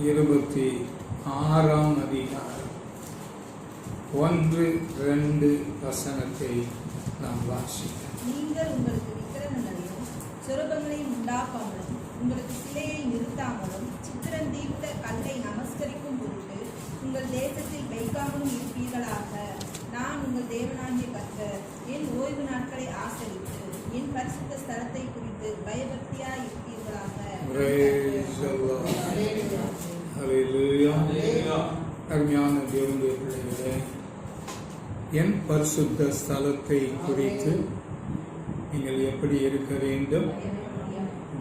26ஆம் அதிகாரம் 1-2 வசனத்தை நாம் வாசிக்கிறோம். நீங்கள் உங்களுக்கு விக்கிரகங்களையும் சொரூபங்களையும் உண்டாக்காமலும் உங்களுக்கு சிலையை நிறுத்தாமலும் சித்திரம் தீர்த்த கல்லை நமஸ்கரிக்கும் பொருட்டு உங்கள் தேசத்தில் வைக்காமலும் இருப்பீர்களாக. நான் உங்கள் தேவனாகிய கர்த்தர் என் ஓய்வு நாட்களை ஆசரித்து என் பரிசுத்த ஸ்தலத்தை குறித்து பயபக்தியாய் இருப்பீர்களாக. அருமையான தேவனுடைய பிள்ளைகளே, என் பரிசுத்த ஸ்தலத்தை குறித்து நீங்கள் எப்படி இருக்க வேண்டும்?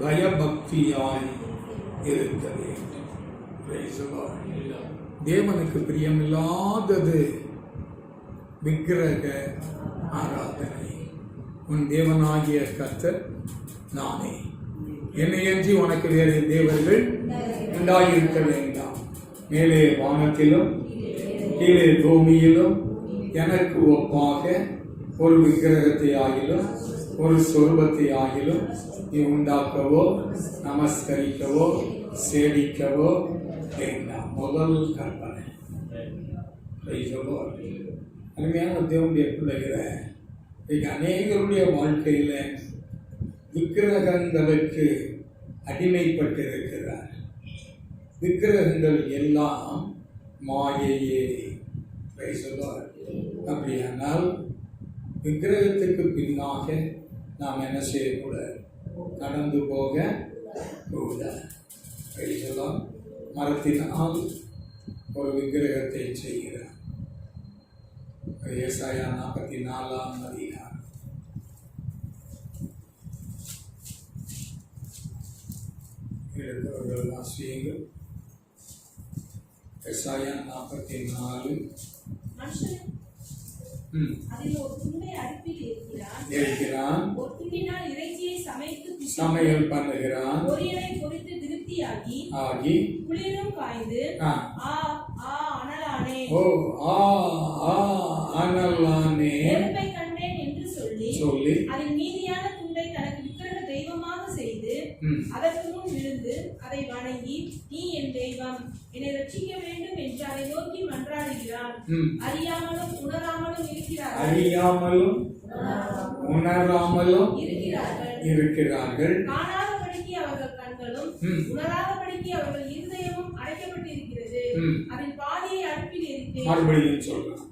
பயபக்தியாய் இருக்க வேண்டும். தேவனுக்கு பிரியமில்லாதது விக்கிரக ஆராதனை. உன் தேவனாகிய கர்த்தர் நானே, என்னையன்றி உனக்கு வேறு தேவர்கள் உண்டாயிருக்க வேண்டாம். மேலே வானத்திலும் கீழே பூமியிலும் எனக்கு ஒப்பாக ஒரு விக்கிரகத்தை ஆகிலும் ஒரு சொரூபத்தை ஆகிலும் நீ உண்டாக்கவோ நமஸ்கரிக்கவோ சேவிக்கவோ வேண்டாம். முதல் கற்பனை. அருமையான தேவனுடைய பிள்ளைகளை, அநேகருடைய வாழ்க்கையில விக்கிரகங்களுக்கு அடிமைப்பட்டிருக்கிறார். விக்கிரகங்கள் எல்லாம் மாயையே. அப்படியானால் விக்கிரகத்துக்கு பின்னாக நாம் என்ன செய்யக்கூடாது? கடந்து போக கூடாது. மரத்தினால் ஒரு விக்கிரகத்தை செய்கிறார். ஏசாயா 44ஆம் அதிகாரம். எழுந்தவர்கள் வாசியுங்கள். ஏசாயா 44. சமையல் பண்ணுகிறான். ஆகி குளிரும் காய்ந்து அனலானே கண்டேன் என்று சொல்லி அதில் மீதியான துண்டை தனக்கு விக்கிரக தெய்வமாக செய்து அதற்கு முன் விழுந்து அதை வணங்கி நீ என் தெய்வம், என்னை ரட்சிக்க வேண்டும் என்று அதை நோக்கி மன்றாடுகிறான். அறியாமலும் உணராமலும் இருக்கிறார்கள். காணாதபடிக்கு அவர்கள் கண்களும் உணராதபடிக்கு அவர்கள் இருதயமும் அடைக்கப்பட்டிருக்கிறது. அதில் பாதியை அடுப்பில் எரித்தேன். மறுபடியும் சொல்றான்.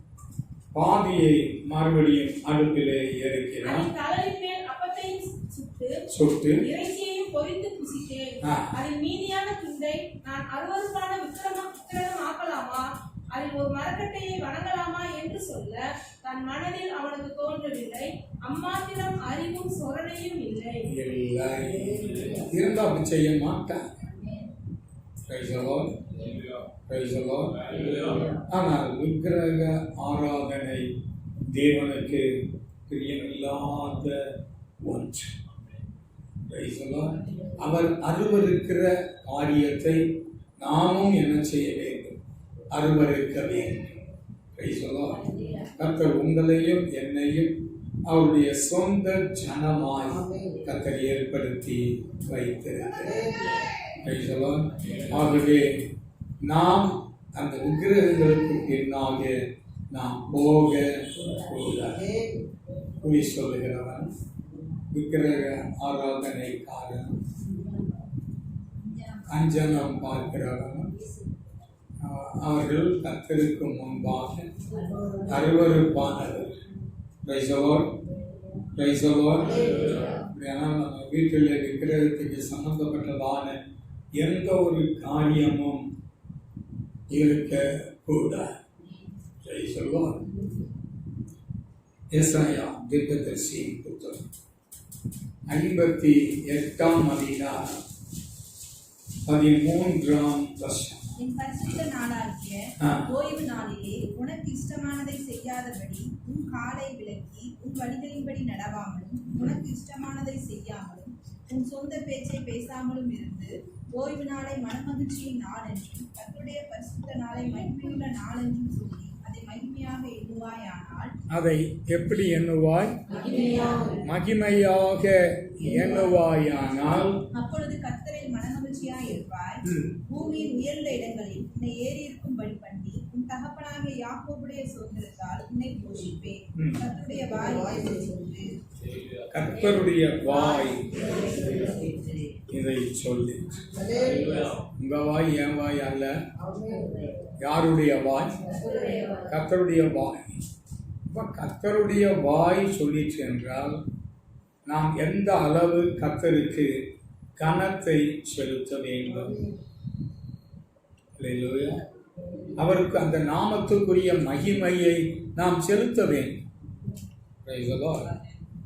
பாதியை மறுபடியும் அடுப்பிலே எரிக்கிறான். தலையின் மேல் அப்பத்தையும் சுட்டு இறைச்சியையும் பொரித்து புசித்தேன். அதில் மீதியான துண்டை நான் அருவருப்பான விக்கிரகம் ஆக்கலாமா, அதில் ஒரு மரக்கட்டையை வணங்கலாமா என்று சொல்ல தன் மனதில் அவனுக்கு தோன்றவில்லை. அம்மாத்திரம் அறிவும் சொரணையும் இல்லை. இருந்தா அப்படி செய்ய மாட்டான். ஆனால் விக்கிரக ஆராதனை தேவனுக்கு பிரியமில்லாத ஒன்று. அவர் அருவருக்கிற காரியத்தை நாமும் என்ன செய்ய வேண்டும்? அருவருக்க வேண்டும். கர்த்தர் உங்களையும் என்னையும் அவருடைய சொந்த ஜனமாய் கர்த்தர் ஏற்படுத்தி வைத்திருக்கிறார். ஆகவே நாம் அந்த விக்கிரகங்களுக்கு பின்னாக நாம் போக கூடாது. குறி சொல்லுகிறவன் விக்கிரக ஆராதனைக்காரன், அஞ்சனம் பார்க்கிறவன், அவர்கள் கர்த்தருக்கு முன்பாக அருவருப்பானவர். நம்ம வீட்டில் விக்கிரகத்துக்கு சம்பந்தப்பட்டதான எந்த ஒரு காரியமும் இருக்க கூடாது. ஏசாயா தீர்க்கதரிசியின் புத்தகம் 58ஆம் அதிகாரம் 13ஆம் வசனம். என் பரிசுத்த நாளாகிய ஓய்வு நாளிலே உனக்கு இஷ்டமானதை செய்யாதபடி உன் காலை விலக்கி உன் வழிகளின்படி நடவாமலும் உனக்கு இஷ்டமானதை செய்யாமலும் உன் சொந்த பேச்சை பேசாமலும் இருந்து ஓய்வு நாளை மனமகிழ்ச்சியின் நாள் என்றும் கர்த்தருடைய பரிசுத்த நாளை மகிமையுள்ள நாள் என்றும் சொல்லி அதை மகிமையாக எண்ணுவாயானால். அதை எப்படி எண்ணுவாய்? மகிமையாக எண்ணுவாயானால் அப்பொழுது கர்த்தரில் மனமகிழ்ச்சி மகிழ்ச்சியாய் இருப்பாய். பூமியின் உயர்ந்த இடங்களில் உன்னை ஏறி இருக்கும்படி பண்ணி உன் தகப்பனாகிய யாக்கோபுடைய சுதந்திரத்தால் உன்னை போஷிப்பேன். கர்த்தருடைய வாய் சொல்லு. கர்த்தருடைய வாய் இதை சொல்லு. உங்க வாய் என் வாய் அல்ல. யாருடைய வாய்? கர்த்தருடைய வாய். கர்த்தருடைய வாய் சொல்லிச்சு என்றால் நாம் எந்த அளவு கர்த்தருக்கு கனத்தை செலுத்த வேண்டும். அவருக்கு அந்த நாமத்துக்குரிய மகிமையை நாம் செலுத்த வேண்டும்.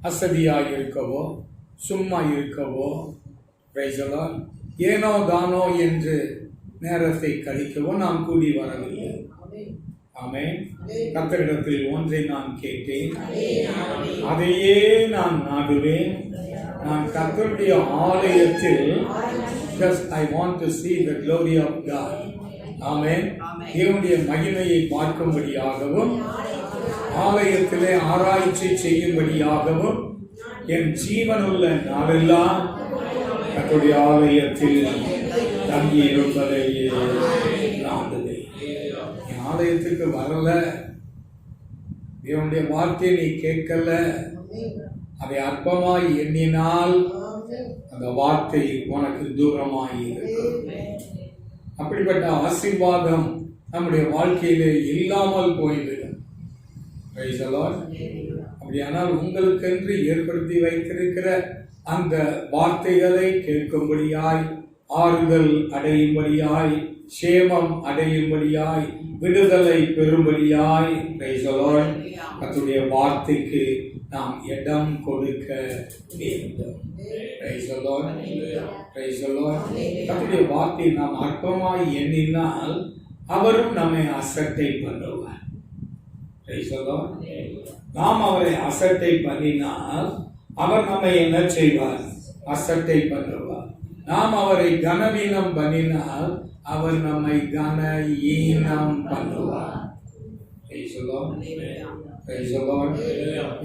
அசதியாக இருக்கவோ சும்மா இருக்கவோ ஏனோ தானோ என்று நேரத்தை கழிக்கவோ நாம் கூடி வரவில்லை. ஆமென். கர்த்தரிடத்தில் ஒன்றை நான் கேட்டேன், அதையே நான் நாடுவேன். நான் கர்த்தருடைய ஆலயத்தில் just I want to see the glory of God. ஆமென். தேவனுடைய மகிமையை பார்க்கும்படியாகவும் ஆலயத்திலே ஆராய்ச்சி செய்யும்படியாகவும் என் ஜீவனுள்ள நாளெல்லாம் கர்த்தருடைய ஆலயத்தில் தங்கி இருப்பதையே நாடுவேன். என் ஆலயத்துக்கு வரல, தேவனுடைய வார்த்தையை நீ கேட்கல, அதை அற்பமாய் எண்ணினால் அந்த வார்த்தை உனக்கு தூரமாய் இருக்கும். அப்படிப்பட்ட ஆசீர்வாதம் நம்முடைய வாழ்க்கையிலே இல்லாமல் போய்விடும். அப்படியானால் உங்களுக்கென்று ஏற்படுத்தி வைத்திருக்கிற அந்த வார்த்தைகளை கேட்கும்படியாய், ஆறுதல் அடையும்படியாய், சேமம் அடையும்படியாய், விடுதலை பெறும்படியாய் கர்த்தருடைய வார்த்தைக்கு நாம் இடம் கொடுக்க வேண்டும். கர்த்தருடைய வார்த்தையை நாம் அற்பமாய் எண்ணினால் அவரும் நம்மை அசட்டை பண்ணுவார். நாம் அவரை அசட்டை பண்ணினால் அவர் நம்மை என்ன செய்வார்? அசட்டை பண்ணுவார். நாம் அவரை கனவீனம் பண்ணினால் அவர் நம்மை கன ஈனம் பண்ணுவார்.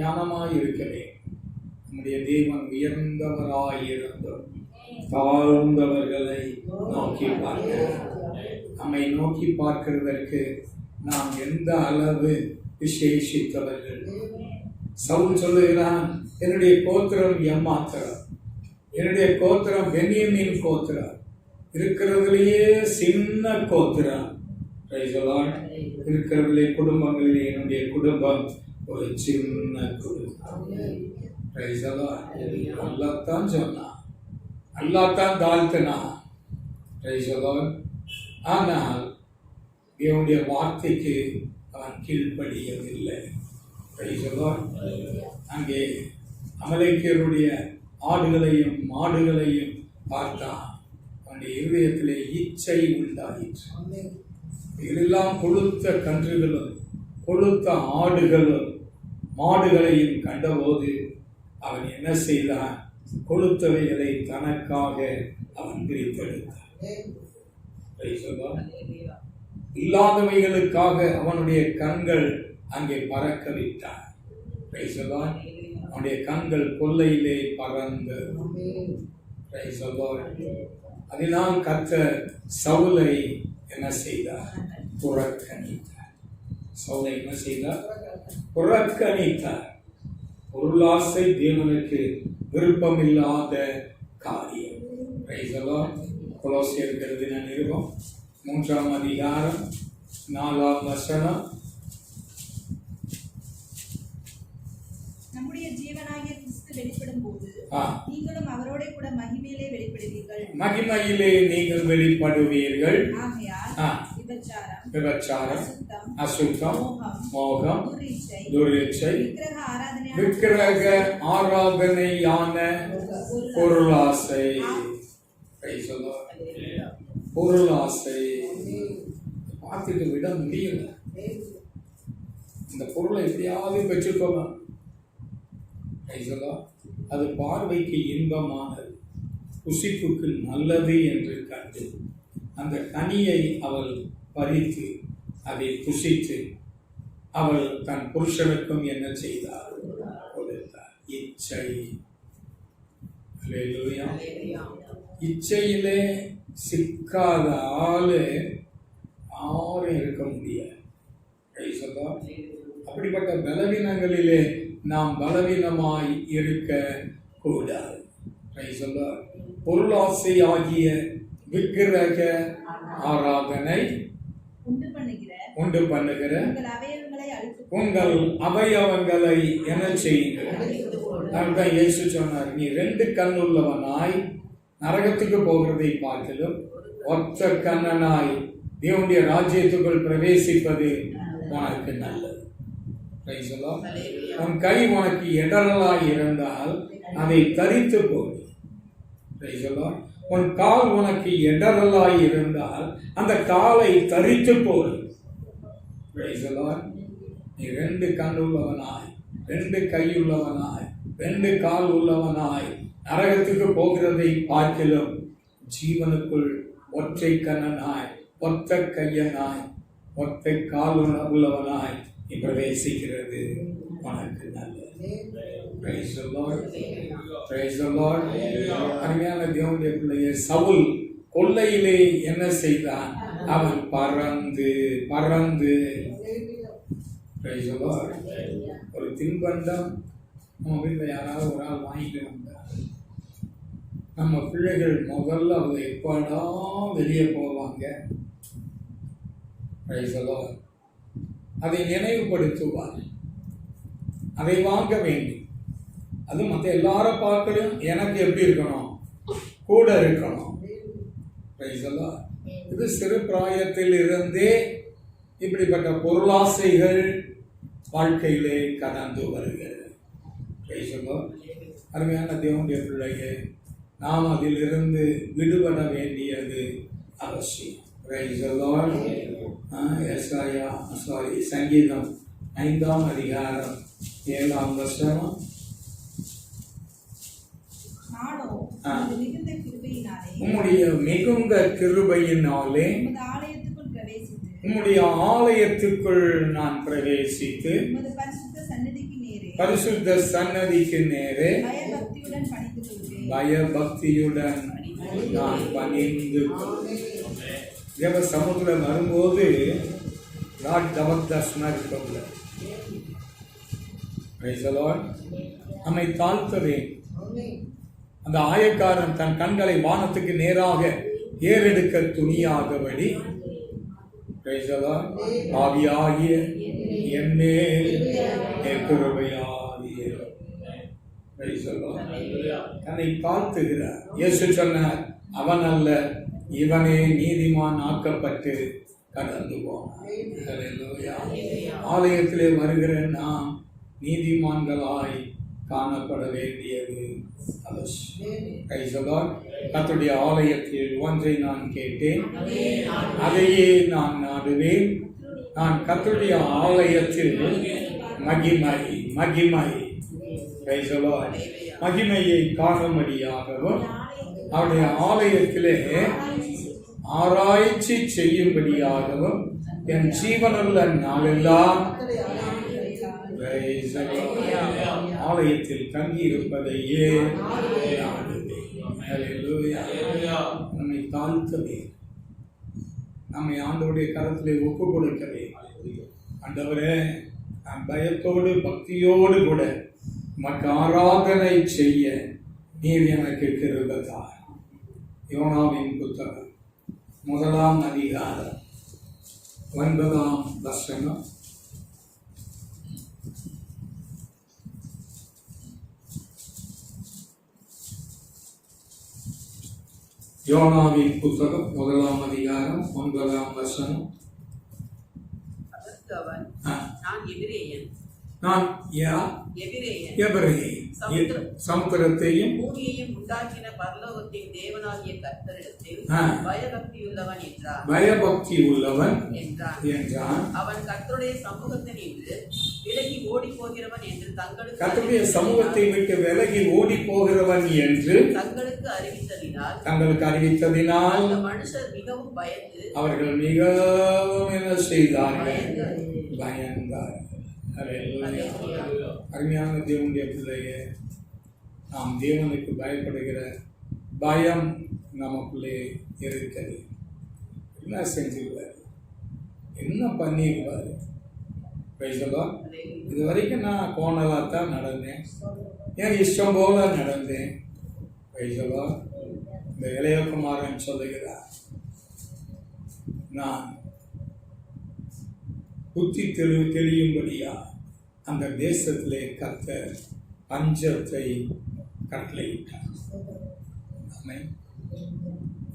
ஞானமாய் இருக்கிறேன். நம்முடைய தேவன் உயர்ந்தவராயிருந்தும் தாழ்ந்தவர்களை நோக்கி பார்க்கிறார். நம்மை நோக்கி பார்க்கிறதற்கு நாம் எந்த அளவு விசேஷித்தவர்கள். சவுல் சொல்லுகிறான், என்னுடைய கோத்திரம் எம்மாத்திரம், என்னுடைய கோத்திரம் பென்யமீன் கோத்திரம், இருக்கிறதுலேயே சின்ன கோத்திரம். இருக்கிறதுலே குடும்பங்களிலே என்னுடைய குடும்பம் ஒரு சின்ன குடும்பம். அல்லாத்தான் சொன்னான், அல்லாத்தான் தாழ்த்தினா. ஆனால் தேவனுடைய வார்த்தைக்கு அவன் கீழ்ப்படியவில்லை. அங்கே அமலேக்கியருடைய ஆடுகளையும் மாடுகளையும் பார்த்தான். அவனுடைய இருதயத்திலே இச்சை உண்டாயிற்று. இதெல்லாம் கொழுத்த கன்றுகளும் கொழுத்த ஆடுகளும் மாடுகளையும் கண்டபோது அவன் என்ன செய்தான்? கொழுத்தவைகளை தனக்காக அவன் பிரித்தெடுத்தான். இல்லாதவைகளுக்காக அவனுடைய கண்கள் அங்கே பறக்க விட்டான். அவனுடைய கண்கள் கொல்லையிலே பறந்து. அதனால் கர்த்தர் சவுலை என்ன செய்தார்? புறக்கணித்தார். சவுலை என்ன செய்தார்? புறக்கணித்தார். பொருளாசை தேவனுக்கு விருப்பமில்லாத காரியம். கொலோசியருக்கு எழுதின நிருபம் 3ஆம் அதிகாரம் 4ஆம் வசனம். நம்முடைய ஜீவனாகிய கிறிஸ்து வெளிப்படும் போது நீங்களும் அவரோட கூட மகிமையிலே வெளிப்படுவீர்கள். மகிமையிலே நீங்கள் வெளிப்படுவீர்கள். ஆகையால் விபச்சாரம், அசுத்தம், மோகம், துரிச்சை, விக்கிரக ஆராதனையான பொருளாசை. பொருளாசை பார்த்துட்டு விட முடியல. இந்த பொருளை எப்படியாவது பெற்றுக்கொள்ளலாம். அது பார்வைக்கு இன்பமானது, புசிப்புக்கு நல்லது என்று கண்டு அந்த கனியை அவள் பறித்து அதை புசித்து அவள் தன் புருஷனுக்கும் என்ன செய்தார்? கொடுத்தார். இச்சை. இச்சையிலே சிக்காத ஆளு யாரும் இருக்க முடியாது. அப்படிப்பட்ட பலவீனங்களிலே நாம் பலவீனமாய் இருக்க கூடாது. பொருளாசை ஆகிய விக்கிரக ஆராதனை உண்டு பண்ணுகிற உங்கள் அவயவங்களை என்ன செய்யுங்கள். இயேசு சொன்னார், நீ 2 கண் உள்ளவனாய் நரகத்துக்கு போகிறதை பார்க்கலும் ஒற்ற கண்ணனாய் தேவனுடைய ராஜ்யத்துக்குள் பிரவேசிப்பது உனக்கு நல்லது. உன் கை உனக்கு இடரலாய் இருந்தால் அதை தரித்து போடு. உன் கால் உனக்கு இடரலாய் இருந்தால் அந்த காலை தரித்து போடு. நீ 2 கண் உள்ளவனாய் 2 கை உள்ளவனாய் 2 கால் உள்ளவனாய் நரகத்துக்கு போகிறதை பார்க்கிலும் ஜீவனுக்குள் ஒற்றை கண்ணனாய் ஒற்ற கையனாய் ஒற்றை கால் உள்ளவனாய் நீ பிரவேசிக்கிறது உனக்கு நல்லது. Praise the Lord. Praise the Lord. அருமையான தேவனுடைய பிள்ளையே, சவுல் கொல்லையிலே என்ன செய்தான்? அவன் பறந்து Praise the Lord. ஒரு தின்பண்டம் நம்ம வீட்டில் யாராவது ஒரு ஆள் வாங்கிட்டு வந்தார், நம்ம பிள்ளைகள் முதல்ல அவங்க எப்படா வெளியே போவாங்க. Praise the Lord. அதை நினைவுபடுத்துவார், அதை வாங்க வேண்டும். அது மற்ற எல்லாரும் பார்க்கணும், எனக்கு எப்படி இருக்கணும்? கூட இருக்கணும். Praise the Lord. இது சிறு பிராயத்தில் இருந்தே இப்படிப்பட்ட பொருளாசைகள் வாழ்க்கையிலே கடந்து வருகிறது. Praise the Lord. அருமையான தேவனுடைய பிள்ளையே, நாம் அதிலிருந்து விடுபட வேண்டியது அவசியம். Praise the Lord. சங்கீதம் 5ஆம் அதிகாரம் 7ஆம் வசனம். உம்முடைய மிகுந்த கிருபையினாலே உம்முடைய ஆலயத்துக்குள் நான் பிரவேசித்து பரிசுத்த சன்னதிக்கு நேரே பயபக்தியுடன் நான் பணிந்து தேவ சமூகத்தில் வரும்போது நம்மை தாழ்த்தவே. அந்த ஆயக்காரன் தன் கண்களை வானத்துக்கு நேராக ஏறெடுக்க துணியாகபடி ஆவியாகிய என்மேல் கிருபையாகிய தன்னை தாழ்த்துகிறார். இயேசு சொன்னார், அவன் அல்ல இவனே நீதிமான் ஆக்கப்பட்டு கடந்து போனான். ஆலயத்திலே வருகிற நாம் நீதிமான்களாய் காணப்பட வேண்டியது அவசியம். கர்த்தருடைய ஆலயத்தில் ஒன்றை நான் கேட்டேன், அதையே நான் நாடுவேன். நான் கர்த்தருடைய ஆலயத்தில் மகிமையை காணும்படியாகவும் அவருடைய ஆலயத்திலே ஆராய்ச்சி செய்யும்படியாகவும் என் ஜீவனுள்ள நாளெல்லாம் ஆலயத்தில் தங்கி இருப்பதையே நம்மை தாழ்த்தவே, நம்மை ஆண்டவருடைய கரத்திலே ஒப்பு கொடுக்கவே. ஆண்டவரே, நான் பயத்தோடு பக்தியோடு கூட உமக்கு ஆராதனை செய்ய நீர் எனக்கு கிருபை தார். யோனாவின் புத்தகம் 1ஆம் அதிகாரம் 9ஆம் வசனம். யோனாவின் புத்தகம் 1ஆம் அதிகாரம் 9ஆம் வசனம். நான் சமுத்திரத்தையும் பூமியையும் உண்டாக்கின பரலோகத்தின் தேவனாகிய கர்த்தரிடத்தில் பயபக்தி உள்ளவன் என்றான். அவன் கர்த்தருடைய சமூகத்தை நின்று விலகி ஓடி போகிறவன் என்று கர்த்தருடைய சமூகத்தை விட்டு விலகி ஓடி போகிறவன் என்று தங்களுக்கு அறிவித்ததினால் மனுஷர் மிகவும் பயந்து அவர்கள் மிகவும் என்ன செய்தார்கள்? பயந்தார்கள். அருமையான தேவனுடைய பிள்ளையே, நாம் தேவனுக்கு பயப்படுகிற பயம் நமக்குள்ளே இருக்கிறது. என்ன செஞ்சிருவார், என்ன பண்ணிருவார். இது வரைக்கும் நான் கோணலாக தான் நடந்தேன், என் இஷ்டம் போல நடந்தேன். இந்த இளையகுமாரன் சொல்லுகிறார், நான் புத்தி தெளியும்படியா அந்த தேசத்திலே கர்த்தர் பஞ்சத்தை கட்டளையிட்டார். ஆமென்.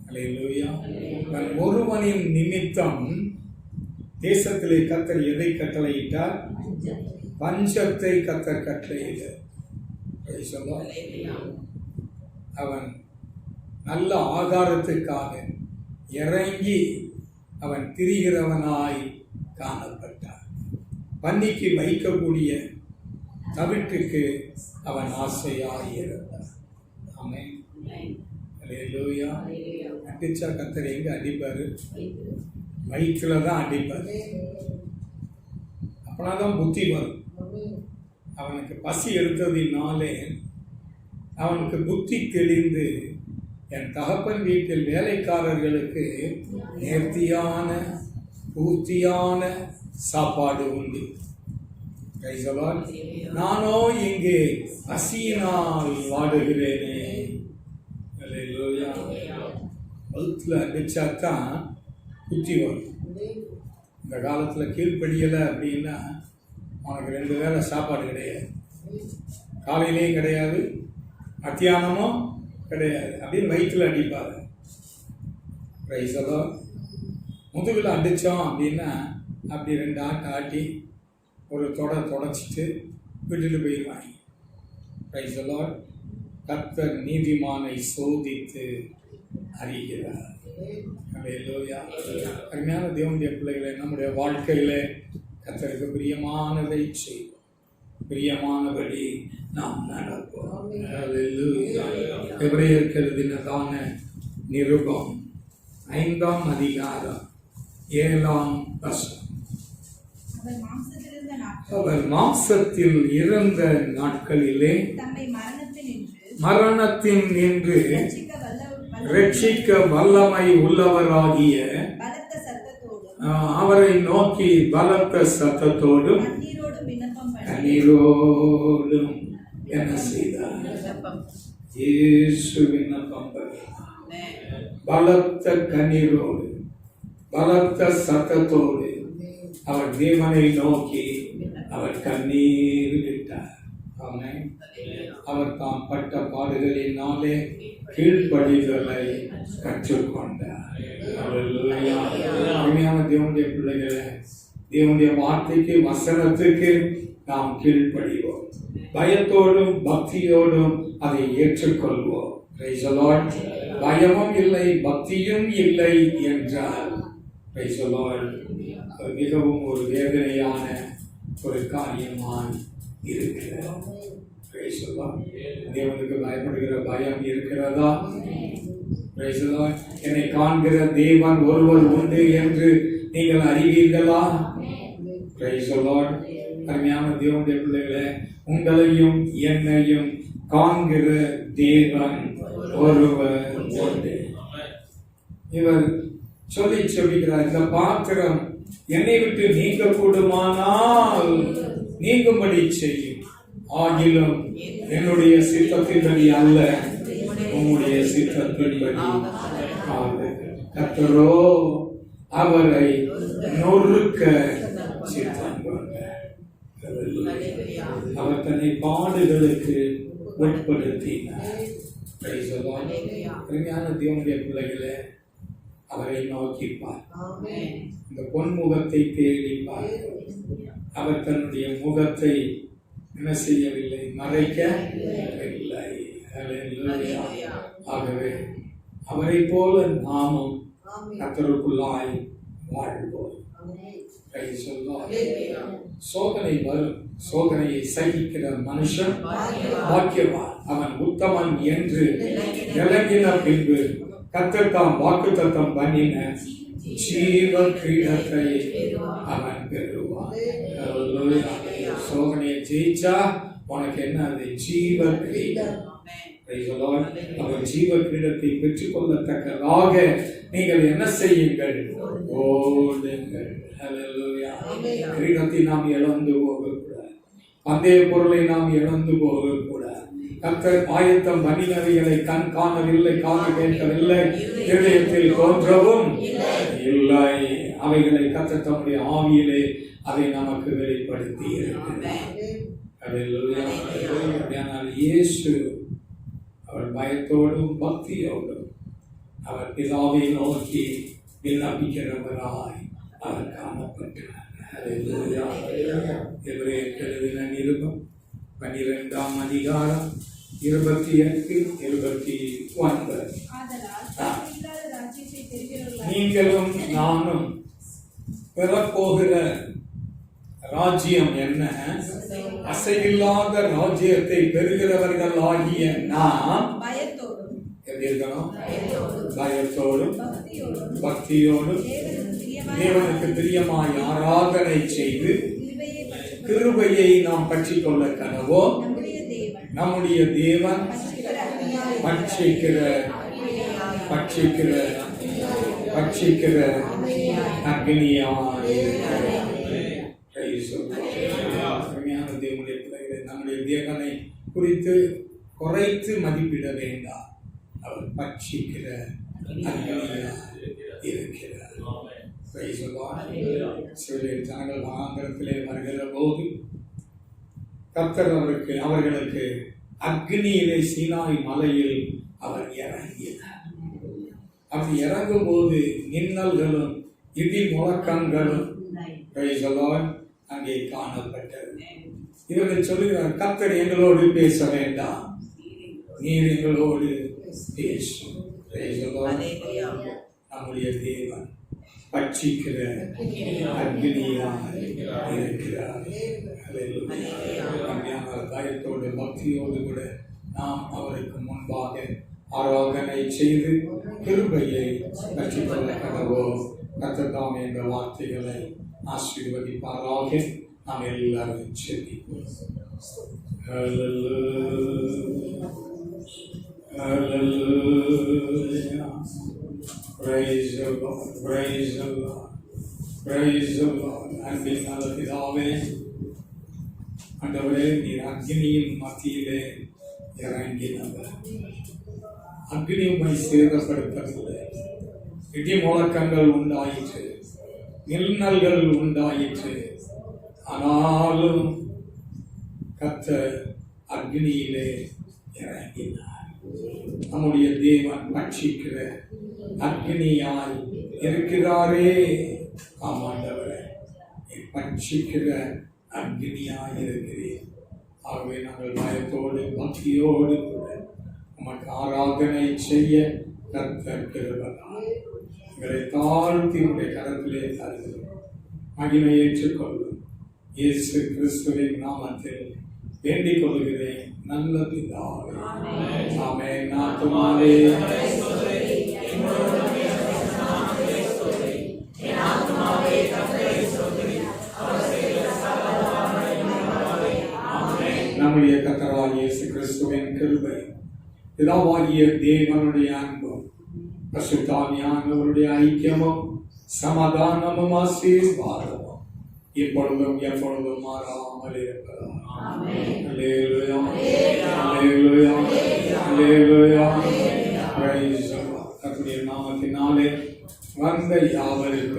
அல்லேலூயா. ஒருவனின் நிமித்தம் தேசத்திலே கர்த்தர் எதை கட்டளையிட்டார்? பஞ்சத்தை கர்த்தர் கட்டளையிட்டார். அவன் நல்ல ஆகாரத்துக்காக இறங்கி அவன் திரிகிறவனாய் காணப்பட்டான். பன்னிக்கு வைக்கக்கூடிய தவிட்டுக்கு அவன் ஆசையாய் இருந்தான். ஆமென். அல்லேலூயா. அடிச்சா கர்த்தர் எங்க அடிப்பாரு? வயிற்றுல தான் அடிப்பாரு. அப்பனாதான் புத்தி வரும். அவனுக்கு பசி எடுத்ததினாலே அவனுக்கு புத்தி தெளிந்து, என் தகப்பன் வீட்டில் வேலைக்காரர்களுக்கு நேர்த்தியான பூர்த்தியான சாப்பாடு உண்டு. நானோ இங்கே பசியினால் வாடுகிறேனே. வயிற்றுல அடிச்சாதான் புத்தி வரும். இந்த காலத்தில் கீழ்ப்படியலை அப்படின்னா உனக்கு 2 வேளை சாப்பாடு கிடையாது, காலையிலையும் கிடையாது, மத்தியானமும் கிடையாது அப்படின்னு வயிற்றுல அடிப்பாரு. முதுகில் அடித்தோம் அப்படின்னா அப்படி 2 ஆட்டு ஆட்டி ஒரு தொடச்சிட்டு விட்டுட்டு போயிடுவாங்க. கர்த்தர் நீதிமானை சோதித்து அறிகிறார். அருமையான தேவனுடைய பிள்ளைகளை, நம்முடைய வாழ்க்கையில கர்த்தருக்கு பிரியமானதை செய்வோம், பிரியமானபடி நாம் நடப்போம். எபிரேயருக்கு எழுதினதான நிருபம் 5ஆம் அதிகாரம் 7ஆம் வசனம். அவர் மாம்சத்தில் இருந்த நாட்களிலே மரணத்தின் நின்று ரட்சிக்க வல்லமை உள்ளவராகிய அவரை நோக்கி பலத்த சத்தத்தோடும் கண்ணீரோடும் என்ன செய்தார்? இயேசு விண்ணப்பம் பலத்த கண்ணீரோடு பலத்த சத்தத்தோடு அவர் தேவனை நோக்கி அவர் கண்ணீர் விட்டார். அவர் தாம் பட்ட பாடுகளினாலே கீழ்ப்படிதலை கற்றுக்கொண்டார். அருமையான தேவனுடைய பிள்ளைகளை, தேவனுடைய வார்த்தைக்கு வசனத்துக்கு நாம் கீழ்ப்படிவோம், பயத்தோடும் பக்தியோடும் அதை ஏற்றுக்கொள்வோம். பயமும் இல்லை பக்தியும் இல்லை என்றால் மிகவும் ஒரு வேதனையான ஒரு காரியமாய் இருக்கிறது. தேவனுக்கு பயப்படுகிற பயம் இருக்கிறதா? என்னை காண்கிற தேவன் ஒருவர் உண்டு என்று நீங்கள் அறிவீர்களா? அருமையான தேவனுடைய பிள்ளைகளே, உங்களையும் என்னையும் காண்கிற தேவன் ஒருவர் உண்டு. இவர் சொல்லுகிறார், இந்த பாத்திரம் என்னை விட்டு நீங்க கூடுமானால் நீங்கும்படி செய்யும், ஆகிலும் என்னுடைய சித்தத்தின்படி அல்ல உம்முடைய சித்தத்தின்படி. கர்த்தரோ அவரை நொறுக்க சித்தம் கொண்டார். அவர் தன்னை பாடுகளுக்கு உட்படுத்தினார். தேவனுடைய பிள்ளைகளை, அவரை நோக்கிப்பார், இந்த பொன்முகத்தை தேடிப்பார். அவர் தன்னுடைய முகத்தை என்ன செய்யவில்லை? மறைக்கவில்லை. ஆகவே அவரை போல நாமும் கர்த்தருக்குள்ளாய் வாழ்வோம். சோதனை வரும், சோதனையை சகிக்கிற மனுஷன் பாக்கியவான். அவன் உத்தமன் என்று விளங்கின பின்பு கர்த்தர் தாம் வாக்குத்தத்தம் பண்ணின ஜீவ கிரீடத்தை அவன் பெறுவான். சோதனையை ஜெயிச்சா உனக்கு என்ன? அது ஜீவ கிரீடம். Praise the Lord. அவர் ஜீவ கிரீடத்தை பெற்றுக்கொள்ளத்தக்கதாக நீங்கள் என்ன செய்யுங்கள்? ஓடுங்கள். Hallelujah. கிரீடத்தை நாம் இழந்து போகக்கூடாது. பந்தய பொருளை நாம் இழந்து போகக்கூடாது. கர்த்தர் ஆயத்தம் பண்ணினவைகளை கண் காணவில்லை, காது கேட்கவில்லை, இதயத்தில் தோன்றவும் இல்லை. அவைகளை கர்த்தர் தம்முடைய ஆவியிலே அதை நமக்கு வெளிப்படுத்தி இருக்கிறார். இயேசு அவர் பயத்தோடும் பக்தியோடும் அவர் பிதாவை நோக்கி விண்ணப்பிக்கிறவராய் அவர் காணப்பட்டார். எழுதின நிருபம் 12ஆம் அதிகாரம் 28-29. நீங்களும் நானும் பெறப்போகிற ராஜ்யம் என்ன? அசைவில்லாத ராஜ்யத்தை பெறுகிறவர்கள் ஆகிய நாம் பயத்தோடும் பக்தியோடும் தேவனுக்கு பிரியமாய் ஆராதனை செய்து கிருபையை நாம் பற்றிக் கொள்ள கனவோ நம்முடைய தேவன் பட்சிக்கிற அக்னியாய் நம்முடைய தேவனை குறித்து குறைத்து மதிப்பிட வேண்டாம். அவர் பட்சிக்கிற அக்னியாய் இருக்கிறார். ஜனங்கள் வனாந்தரத்திலே வருகிற போது கர்த்தர் அவர்களுக்கு அக்னியிலே சீனாய் மலையில் அவர் இறங்கினார். அப்படி இறங்கும் போது மின்னல்களும் இடி முழக்கங்களும் அங்கே காணப்பட்டது. இவர்கள் சொல்லுகிறார், கர்த்தர் எங்களோடு பேச வேண்டாம், நீர் எங்களோடு பேசும். நம்முடைய தேவன் பட்சிக்கிற அக்னியாய் இருக்கிறார். பயத்தோடு பக்தியோடு கூட நாம் அவருக்கு முன்பாக ஆராதனை செய்து கிருபையை பற்றிக்கொள்ள கடவோ. கர்த்தர் என்ற வார்த்தைகளை ஆசீர்வதிப்பாராக. நாம் எல்லாரும் செபிப்போம். Praise the Lord, praise the Lord, praise the Lord. அன்பின் நல்ல பிதாவே, ஆண்டவரே, நீர் அக்னியின் மத்தியிலே இறங்கினவர். அக்னி உம்மை சேதப்படுத்தவில்லை. இடி முழக்கங்கள் உண்டாயிற்று, மின்னல்கள் உண்டாயிற்று. ஆனாலும் கர்த்தர் அக்னியிலே இறங்கினார். நம்முடைய தேவன் பட்சிக்கிற அக்னியாய் இருக்கிறாரே. ஆமாண்டவரே, பட்சிக்கிற அக்னியாய் இருக்கிறேன். ஆகவே நாங்கள் பயத்தோடு பக்தியோடு கூட நமக்கு ஆராதனை செய்ய கர்த்தர் கிருபையால் எங்களை தாழ்த்தி உடைய கரத்திலே தருகிறோம். மகிமை ஏற்றுக்கொள்ளும். இயேசு கிறிஸ்துவின் நாமத்தில் வேண்டிக் கொள்கிறேன் நல்ல பிதாவே. ஆமென். ஆத்துமாவே நம்முடைய கர்த்தராகிய இயேசு கிறிஸ்துவின் கிருபை, பிதாவாகிய தேவனுடைய அன்பும் பரிசுத்த ஆவியானவருடைய ஐக்கியமும் சமாதானமும் ஆசீர்வாதமும் இப்பொழுதும் எப்பொழுதும் மாறாமல் இருப்பதாக. Hallelujah, hallelujah, hallelujah. Praise the Lord. கர்த்தருடைய நாமத்தினாலே வந்த யாவருக்கும்